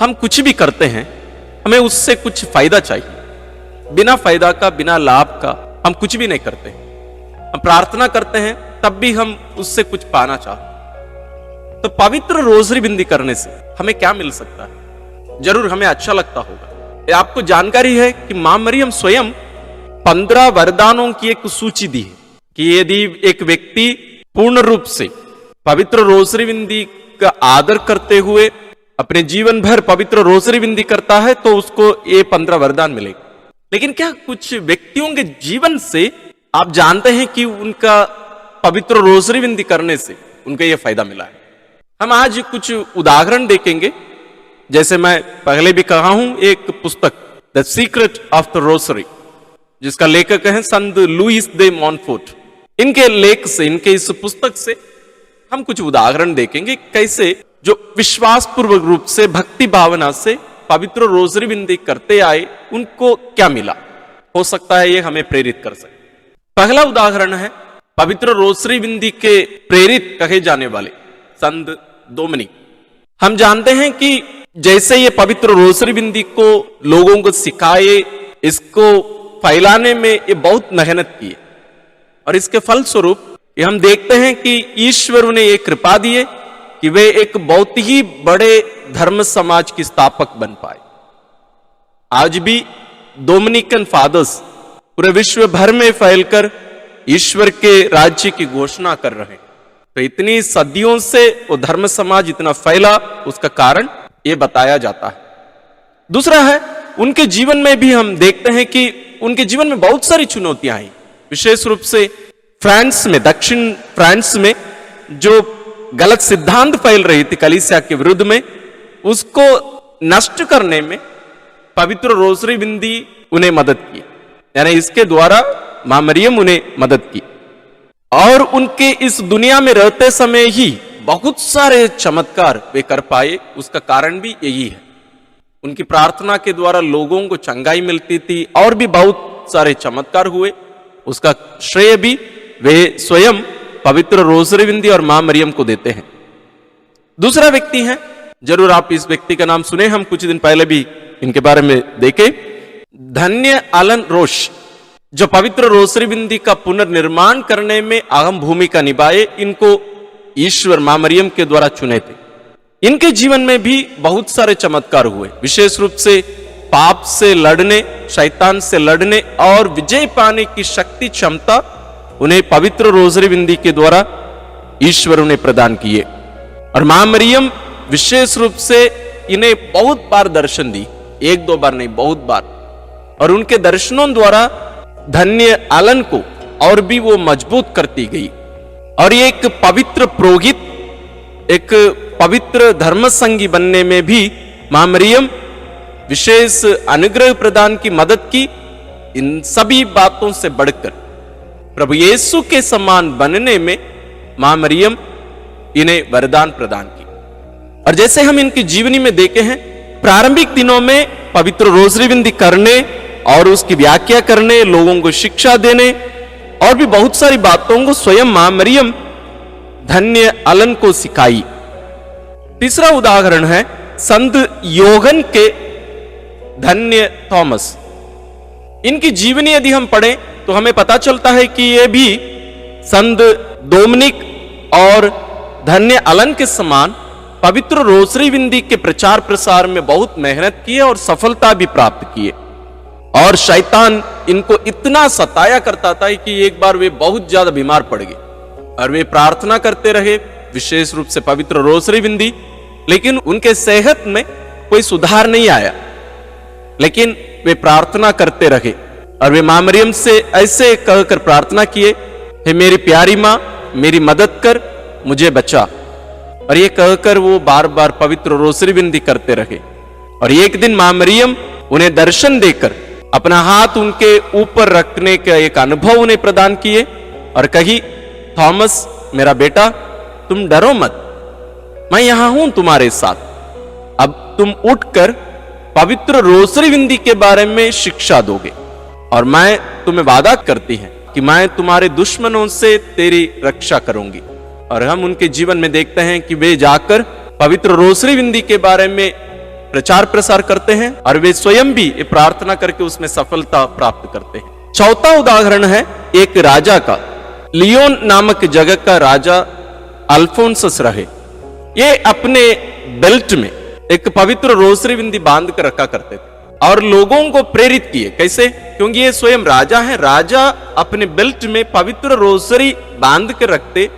हम कुछ भी करते हैं, हमें उससे कुछ फायदा चाहिए। बिना फायदा का, बिना लाभ का हम कुछ भी नहीं करते। हम प्रार्थना करते हैं तब भी हम उससे कुछ पाना चाहते। तो पवित्र रोजरी बिंदी करने से हमें क्या मिल सकता है? जरूर हमें अच्छा लगता होगा। ये आपको जानकारी है कि मां मरियम स्वयं 15 वरदानों की एक सूची दी है कि यदि एक व्यक्ति पूर्ण रूप से पवित्र रोजरी बिंदी का आदर करते हुए अपने जीवन भर पवित्र रोजरी बिंदी करता है तो उसको ये 15 वरदान मिलेगा। लेकिन क्या कुछ व्यक्तियों के जीवन से आप जानते हैं कि उनका पवित्र रोजरी बिंदी करने से उनको यह फायदा मिला है? हम आज कुछ उदाहरण देखेंगे। जैसे मैं पहले भी कहा हूं, एक पुस्तक the secret of the rosary, जिसका लेखक है संत लुईस दे मॉन्फोर्ट, इनके लेख से, इनके इस पुस्तक से हम कुछ उदाहरण देखेंगे कैसे जो विश्वास पूर्वक रूप से, भक्ति भावना से पवित्र रोजरी बिंदी करते आए, उनको क्या मिला। हो सकता है ये हमें प्रेरित कर सके। पहला उदाहरण है पवित्र रोजरी बिंदी के प्रेरित कहे जाने वाले संत डोमिनिक। हम जानते हैं कि जैसे ये पवित्र रोजरी बिंदी को लोगों को सिखाए, इसको फैलाने में ये बहुत मेहनत की और इसके फलस्वरूप ये हम देखते हैं कि ईश्वर उन्हें एक कृपा दिए कि वे एक बहुत ही बड़े धर्म समाज की स्थापक बन पाए। आज भी डोमिनिकन फादर्स पूरे विश्व भर में फैलकर ईश्वर के राज्य की घोषणा कर रहे हैं। तो इतनी सदियों से वो धर्म समाज इतना फैला, उसका कारण ये बताया जाता है। दूसरा है, उनके जीवन में भी हम देखते हैं कि उनके जीवन में बहुत सारी चुनौतियां आई। विशेष रूप से फ्रांस में, दक्षिण फ्रांस में जो गलत सिद्धांत फैल रही थी कलीसिया के विरुद्ध में, उसको नष्ट करने में पवित्र रोजरी बिंदी उन्हें मदद की। यानी इसके द्वारा मां मरियम उन्हें मदद की और उनके इस दुनिया में रहते समय ही बहुत सारे चमत्कार वे कर पाए। उसका कारण भी यही है, उनकी प्रार्थना के द्वारा लोगों को चंगाई मिलती थी और भी बहुत सारे चमत्कार हुए। उसका श्रेय भी वे स्वयं पवित्र रोजरी बिंदी और मां मरियम को देते हैं। दूसरा व्यक्ति है, जरूर आप इस व्यक्ति का नाम सुने, हम कुछ दिन पहले भी इनके बारे में देखे, धन्य एलन रोश, जो पवित्र रोजरी बिंदी का पुनर्निर्माण करने में अहम भूमिका निभाए। इनको ईश्वर मां मरियम के द्वारा चुने थे। इनके जीवन में भी बहुत सारे चमत्कार हुए। विशेष रूप से पाप से लड़ने, शैतान से लड़ने और विजय पाने की शक्ति, क्षमता उन्हें पवित्र रोजरी बिंदी के द्वारा ईश्वर उन्हें प्रदान किए। और मां मरियम विशेष रूप से इन्हें बहुत बार दर्शन दी, एक दो बार नहीं, बहुत बार। और उनके दर्शनों द्वारा धन्य एलन को और भी वो मजबूत करती गई। और ये एक पवित्र पुरोहित, एक पवित्र धर्मसंगी बनने में भी मां मरियम विशेष अनुग्रह प्रदान की मदद की। इन सभी बातों से बढ़कर प्रभु यीशु के समान बनने में मां मरियम इन्हें वरदान प्रदान की। और जैसे हम इनकी जीवनी में देखे हैं, प्रारंभिक दिनों में पवित्र रोजरी बिंदी करने और उसकी व्याख्या करने, लोगों को शिक्षा देने और भी बहुत सारी बातों को स्वयं मां मरियम धन्य एलन को सिखाई। तीसरा उदाहरण है संत योगन के धन्य थॉमस। इनकी जीवनी यदि हम पढ़ें तो हमें पता चलता है कि ये भी संत डोमिनिक और धन्य एलन के समान पवित्र रोजरी बिंदी के प्रचार प्रसार में बहुत मेहनत की और सफलता भी प्राप्त किए। और शैतान इनको इतना सताया करता था कि एक बार वे बहुत ज्यादा बीमार पड़ गए और वे प्रार्थना करते रहे, विशेष रूप से पवित्र रोजरी बिंदी, लेकिन उनके सेहत में कोई सुधार नहीं आया। लेकिन वे प्रार्थना करते रहे और वे मां मरियम से ऐसे कहकर प्रार्थना किए, हे मेरी प्यारी मां, मेरी मदद कर, मुझे बचा। और ये कहकर वो बार बार पवित्र रोजरी बिंदी करते रहे। और एक दिन मां मरियम उन्हें दर्शन देकर अपना हाथ उनके ऊपर रखने का एक अनुभव उन्हें प्रदान किए और कही, थॉमस मेरा बेटा, तुम डरो मत, मैं यहां हूं तुम्हारे साथ। अब तुम उठकर पवित्र रोजरी बिंदी के बारे में शिक्षा दोगे और मैं तुम्हें वादा करती है कि मैं तुम्हारे दुश्मनों से तेरी रक्षा करूंगी। और हम उनके जीवन में देखते हैं कि वे जाकर पवित्र रोजरी बिंदी के बारे में प्रचार प्रसार करते हैं और वे स्वयं भी ये प्रार्थना करके उसमें सफलता प्राप्त करते हैं। चौथा उदाहरण है एक राजा का, लियोन नामक जगह का राजा अल्फोंसस रहे। ये अपने बेल्ट में एक पवित्र रोसरी बिंदी बांध कर रखा करते थे और लोगों को प्रेरित किए। कैसे? क्योंकि ये स्वयं राजा है, राजा अपने बेल्ट में पवित्र रोसरी बांध कर रखते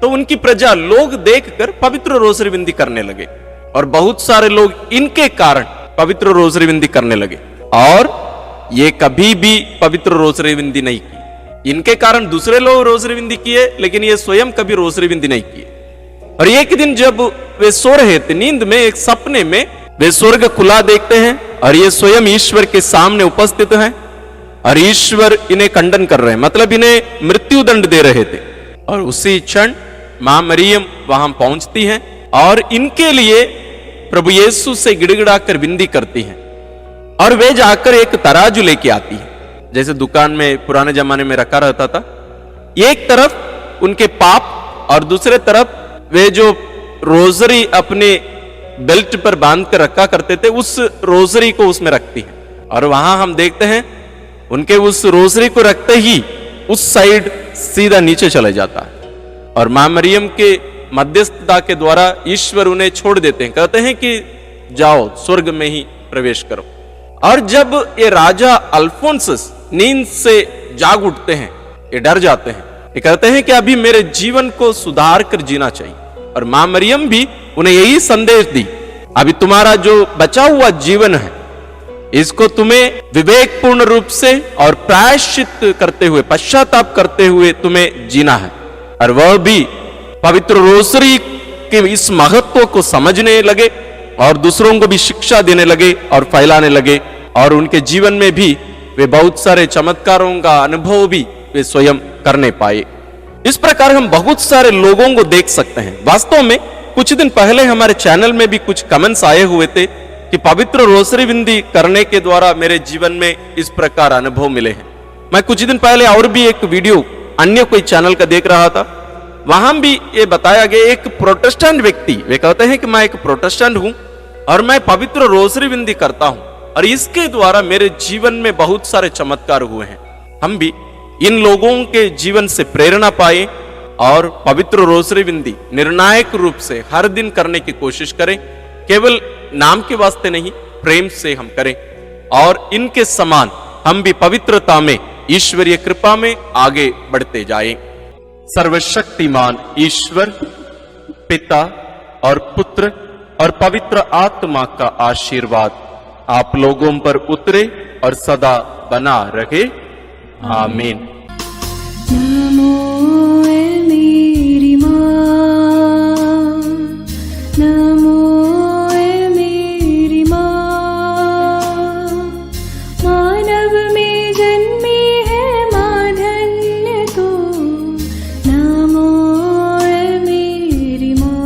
तो उनकी प्रजा लोग देखकर पवित्र रोसरी बिंदी करने लगे और बहुत सारे लोग इनके कारण पवित्र रोसरी बिंदी करने लगे और ये कभी भी पवित्र रोसरी बिंदी नहीं की। इनके कारण दूसरे लोग रोसरी बिंदी किए लेकिन ये स्वयं कभी रोसरी बिंदी नहीं किए। और एक दिन जब वे सो रहे थे, नींद में एक सपने में वे स्वर्ग खुला देखते हैं और ये स्वयं ईश्वर के सामने उपस्थित हैं और ईश्वर इन्हें खंडन कर रहे हैं, मतलब इन्हें मृत्यु दंड दे रहे थे। और उसी क्षण मां मरियम वहां पहुंचती हैं और इनके लिए प्रभु यीशु से गिड़गिड़ाकर विनती करती हैं और वे जाकर एक तराजू लेके आती है, जैसे दुकान में पुराने जमाने में रखा रहता था। एक तरफ उनके पाप और दूसरे तरफ वे जो रोजरी अपने बेल्ट पर बांध कर रखा करते थे उस रोजरी को उसमें रखती है और वहां हम देखते हैं उनके उस रोजरी को रखते ही उस साइड सीधा नीचे चले जाता है और मां मरियम के मध्यस्थता के द्वारा ईश्वर उन्हें छोड़ देते हैं, कहते हैं कि जाओ स्वर्ग में ही प्रवेश करो। और जब ये राजा अल्फोंसस नींद से जाग उठते हैं, ये डर जाते हैं, ये कहते हैं कि अभी मेरे जीवन को सुधार कर जीना चाहिए। और मां मरियम भी उन्हें यही संदेश दी, अभी तुम्हारा जो बचा हुआ जीवन है इसको तुम्हें विवेकपूर्ण रूप से और प्रायश्चित करते हुए, पश्चाताप करते हुए तुम्हें जीना है। और वह भी पवित्र रोसरी के इस महत्व को समझने लगे और दूसरों को भी शिक्षा देने लगे और फैलाने लगे और उनके जीवन में भी वे बहुत सारे चमत्कारों का अनुभव भी वे स्वयं करने पाए। इस प्रकार हम बहुत सारे लोगों को देख सकते हैं। वास्तव में कुछ दिन पहले हमारे चैनल में भी कुछ कमेंट्स आए हुए थे कि पवित्र रोसरी बिंदी करने के द्वारा मेरे जीवन में इस प्रकार अनुभव मिले हैं। मैं कुछ दिन पहले और भी एक वीडियो अन्य कोई चैनल का देख रहा था, वहां भी ये बताया गया एक प्रोटेस्टेंट व्यक्ति, वे कहते हैं कि मैं एक प्रोटेस्टेंट हूं और मैं पवित्र रोसरी बिंदी करता हूं और इसके द्वारा मेरे जीवन में बहुत सारे चमत्कार हुए हैं। हम भी इन लोगों के जीवन से प्रेरणा पाए और पवित्र रोसरी बिंदी निर्णायक रूप से हर दिन करने की कोशिश करें। केवल नाम के वास्ते नहीं, प्रेम से हम करें और इनके समान हम भी पवित्रता में, ईश्वरीय कृपा में आगे बढ़ते जाएं। सर्वशक्तिमान ईश्वर पिता और पुत्र और पवित्र आत्मा का आशीर्वाद आप लोगों पर उतरे और सदा बना रहे। आमीन। नमो मेरी माँ, नमो मेरी माँ, मानव में जन्मी है माँ धन्य तो। नमो मेरी माँ,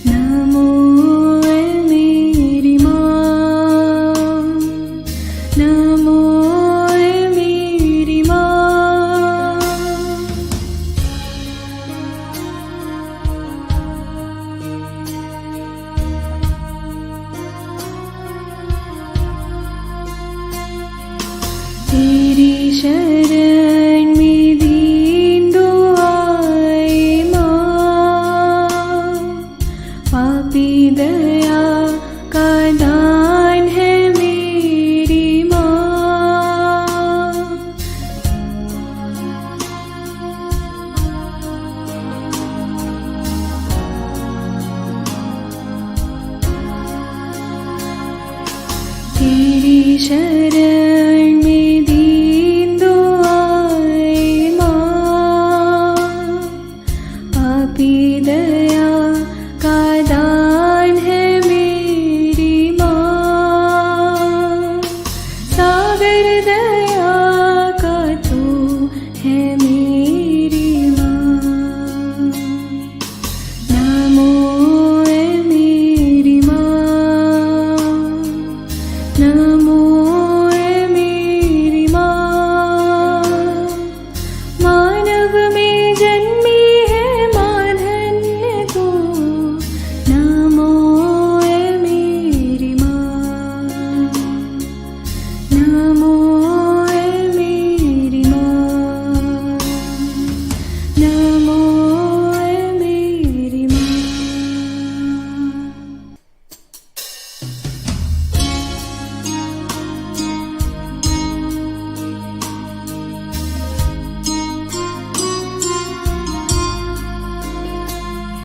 नमो मेरी माँ, नमो मेरी माँ। तेरी शरण में दीन दुआए माँ, पापी दया का दान है मेरी माँ। तेरी शरण